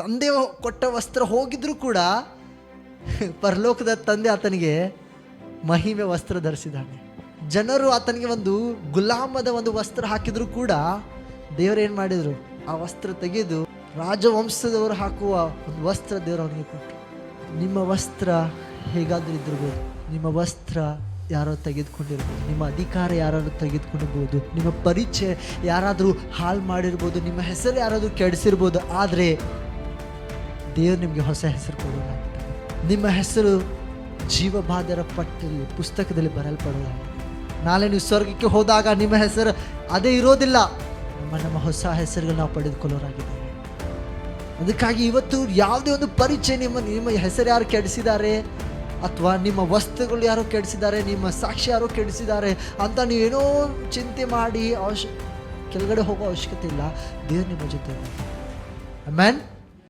ತಂದೆ ಕೊಟ್ಟ ವಸ್ತ್ರ ಹೋಗಿದ್ರೂ ಕೂಡ ಪರಲೋಕದ ತಂದೆ ಆತನಿಗೆ ಮಹಿಮೆ ವಸ್ತ್ರ ಧರಿಸಿದ್ದಾನೆ. ಜನರು ಆತನಿಗೆ ಒಂದು ಗುಲಾಮದ ಒಂದು ವಸ್ತ್ರ ಹಾಕಿದ್ರು ಕೂಡ ದೇವರು ಏನು ಮಾಡಿದರು, ಆ ವಸ್ತ್ರ ತೆಗೆದು ರಾಜವಂಶದವರು ಹಾಕುವ ಒಂದು ವಸ್ತ್ರ ದೇವರು ಅವನಿಗೆ ಕೊಟ್ಟರು. ನಿಮ್ಮ ವಸ್ತ್ರ ಹೇಗಾದರೂ ಇದ್ದಿರ್ಬೋದು, ನಿಮ್ಮ ವಸ್ತ್ರ ಯಾರೋ ತೆಗೆದುಕೊಂಡಿರ್ಬೋದು, ನಿಮ್ಮ ಅಧಿಕಾರ ಯಾರಾದರೂ ತೆಗೆದುಕೊಂಡಿರ್ಬೋದು, ನಿಮ್ಮ ಪರಿಚಯ ಯಾರಾದರೂ ಹಾಳು ಮಾಡಿರ್ಬೋದು, ನಿಮ್ಮ ಹೆಸರು ಯಾರಾದರೂ ಕೆಡಿಸಿರ್ಬೋದು. ಆದರೆ ದೇವರು ನಿಮಗೆ ಹೊಸ ಹೆಸರು ಕೊಡೋದಾಗಿದೆ. ನಿಮ್ಮ ಹೆಸರು ಜೀವಬಾಧ್ಯರ ಪಟ್ಟಿಯಲ್ಲಿ ಪುಸ್ತಕದಲ್ಲಿ ಬರೆಯಲ್ಪಡೋದಾಗಿದೆ. ನಾಳೆ ನೀವು ಸ್ವರ್ಗಕ್ಕೆ ಹೋದಾಗ ನಿಮ್ಮ ಹೆಸರು ಅದೇ ಇರೋದಿಲ್ಲ. ನಮ್ಮ ಹೊಸ ಹೆಸರುಗಳು ನಾವು ಪಡೆದುಕೊಳ್ಳೋರಾಗಿದ್ದೇವೆ. ಅದಕ್ಕಾಗಿ ಇವತ್ತು ಯಾವುದೇ ಒಂದು ಪರಿಚಯ ನಿಮ್ಮ ಹೆಸರು ಯಾರು ಕೆಡಿಸಿದ್ದಾರೆ, ಅಥವಾ ನಿಮ್ಮ ವಸ್ತುಗಳು ಯಾರೋ ಕೆಡಿಸಿದ್ದಾರೆ, ನಿಮ್ಮ ಸಾಕ್ಷಿ ಯಾರೋ ಕೆಡಿಸಿದ್ದಾರೆ ಅಂತ ನೀವೇನೋ ಚಿಂತೆ ಮಾಡಿ ಕೆಳಗಡೆ ಹೋಗೋ ಅವಶ್ಯಕತೆ ಇಲ್ಲ. ದೇವರು ನಿಮ್ಮ ಜೊತೆ. ಆಮೆನ್.